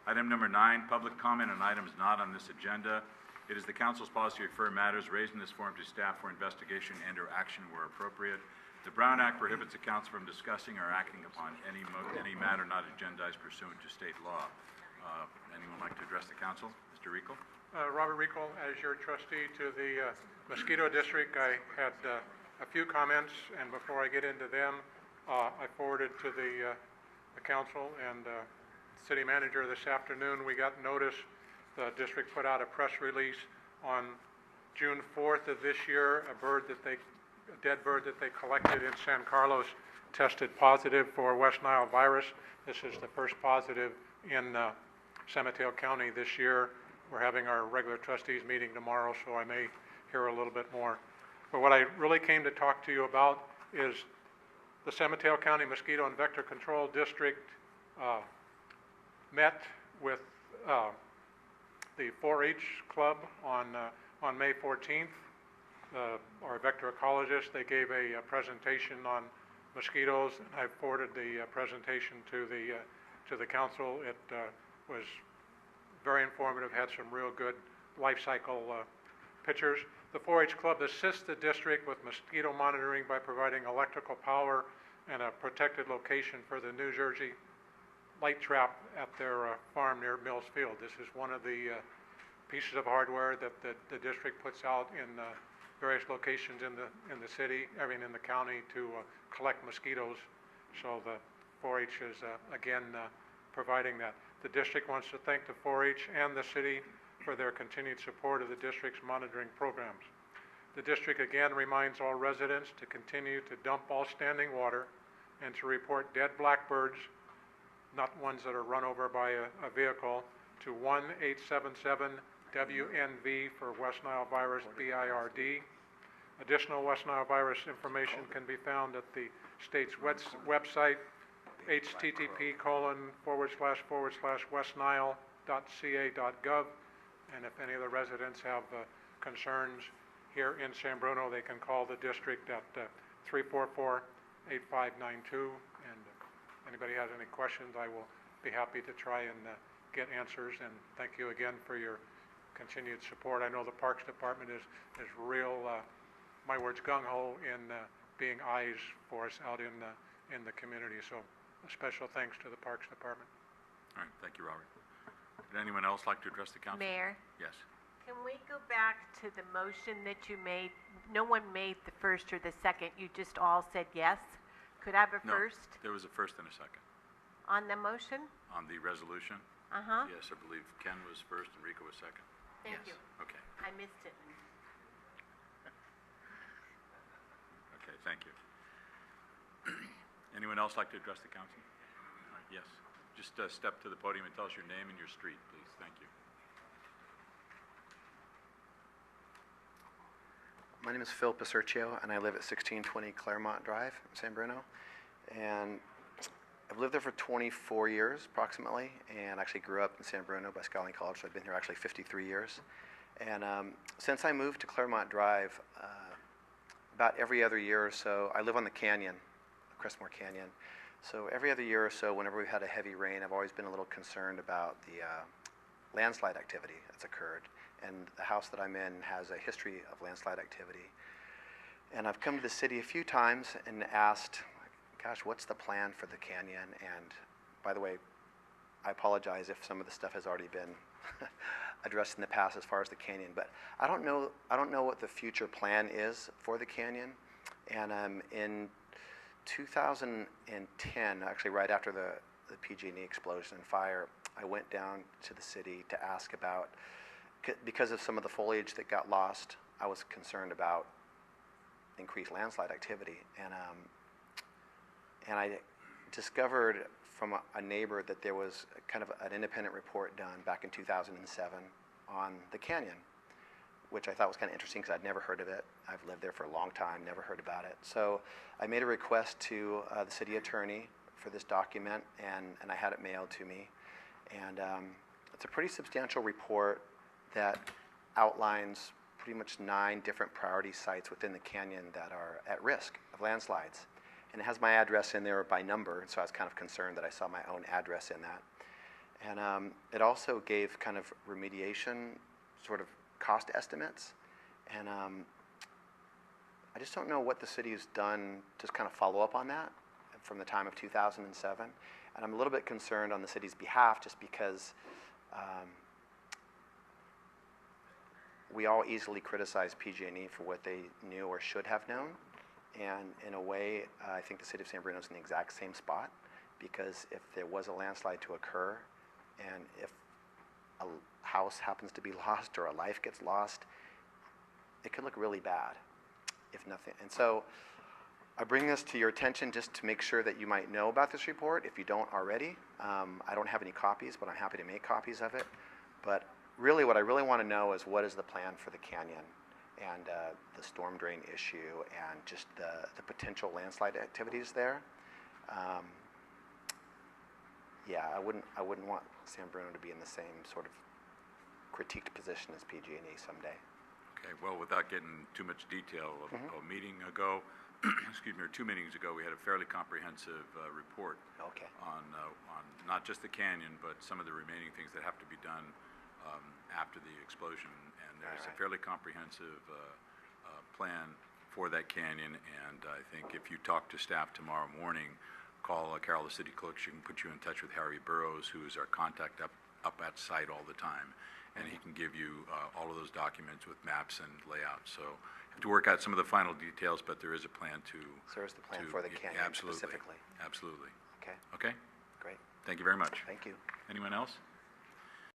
Item number 9, public comment on items not on this agenda. It is the council's policy to refer matters raised in this forum to staff for investigation and/or action where appropriate. The Brown Act prohibits the council from discussing or acting upon any matter not agendized pursuant to state law. Anyone like to address the council? Mr. Rico? Robert Rico, as your trustee to the Mosquito District, I had a few comments, and before I get into them, I forwarded to the council and city manager this afternoon. We got notice. The district put out a press release on June 4th of this year. A dead bird that they collected in San Carlos tested positive for West Nile virus. This is the first positive in San Mateo County this year. We're having our regular trustees meeting tomorrow, so I may hear a little bit more. But what I really came to talk to you about is the San Mateo County Mosquito and Vector Control District met with the 4-H club on May 14th. Our vector ecologists, they gave a presentation on mosquitoes, and I forwarded the presentation to the council. It was very informative, had some real good life cycle pictures. The 4-H club assists the district with mosquito monitoring by providing electrical power and a protected location for the New Jersey light trap at their farm near Mills Field. This is one of the pieces of hardware that the district puts out in various locations in the city, in the county, to collect mosquitoes. So the 4-H is again providing that. The district wants to thank the 4-H and the city for their continued support of the district's monitoring programs. The district again reminds all residents to continue to dump all standing water and to report dead blackbirds, not ones that are run over by a vehicle, to 1-877-WNV for West Nile virus BIRD. Additional West Nile virus information can be found at the state's website, http://westnile.ca.gov. And if any of the residents have concerns here in San Bruno, they can call the district at 344-8592. And if anybody has any questions, I will be happy to try and get answers. And thank you again for your continued support. I know the Parks Department is real, my words, gung-ho in being eyes for us out in the community. So a special thanks to the Parks Department. All right, thank you, Robert. Would anyone else like to address the council? Mayor? Yes. Can we go back to the motion that you made? No one made the first or the second. You just all said yes. Could I have a first? No, there was a first and a second. On the motion? On the resolution? Uh-huh. Yes, I believe Ken was first and Rico was second. Thank you. Okay. I missed it. Okay, thank you. Anyone else like to address the council? All right, yes. Just step to the podium and tell us your name and your street, please. Thank you. My name is Phil Paserchio, and I live at 1620 Claremont Drive in San Bruno. And I've lived there for 24 years, approximately, and actually grew up in San Bruno by Scouting College, so I've been here actually 53 years. And since I moved to Claremont Drive, about every other year or so, I live on the canyon, Crestmore Canyon. So every other year or so, whenever we've had a heavy rain, I've always been a little concerned about the landslide activity that's occurred. And the house that I'm in has a history of landslide activity. And I've come to the city a few times and asked, gosh, what's the plan for the canyon? And by the way, I apologize if some of the stuff has already been addressed in the past as far as the canyon, but I don't know what the future plan is for the canyon. And in 2010, actually right after the PG&E explosion and fire, I went down to the city to ask about, because of some of the foliage that got lost, I was concerned about increased landslide activity. And I discovered from a neighbor that there was kind of an independent report done back in 2007 on the canyon, which I thought was kind of interesting because I'd never heard of it. I've lived there for a long time, never heard about it. So I made a request to the city attorney for this document, and I had it mailed to me. And it's a pretty substantial report that outlines pretty much 9 different priority sites within the canyon that are at risk of landslides. And it has my address in there by number, so I was kind of concerned that I saw my own address in that. And it also gave kind of remediation sort of cost estimates. And I just don't know what the city has done to kind of follow up on that from the time of 2007. And I'm a little bit concerned on the city's behalf just because we all easily criticize PG&E for what they knew or should have known. And in a way, I think the city of San Bruno is in the exact same spot, because if there was a landslide to occur, and if a house happens to be lost or a life gets lost, it could look really bad, if nothing. And so I bring this to your attention just to make sure that you might know about this report if you don't already. I don't have any copies, but I'm happy to make copies of it. But really, what I really want to know is what is the plan for the canyon and the storm drain issue and just the potential landslide activities there. Yeah, I wouldn't want San Bruno to be in the same sort of critiqued position as PG&E someday. Okay, well, without getting too much detail, a meeting ago, excuse me, or 2 meetings ago, we had a fairly comprehensive report on not just the canyon, but some of the remaining things that have to be done after the explosion. And there's a fairly comprehensive plan for that canyon. And I think if you talk to staff tomorrow morning, call Carol, the city clerk. She can put you in touch with Harry Burrows, who is our contact up at site all the time. And he can give you all of those documents with maps and layouts. So you have to work out some of the final details, but there is a plan to... So there's the plan for the canyon specifically? Absolutely. Okay. Okay? Great. Thank you very much. Thank you. Anyone else?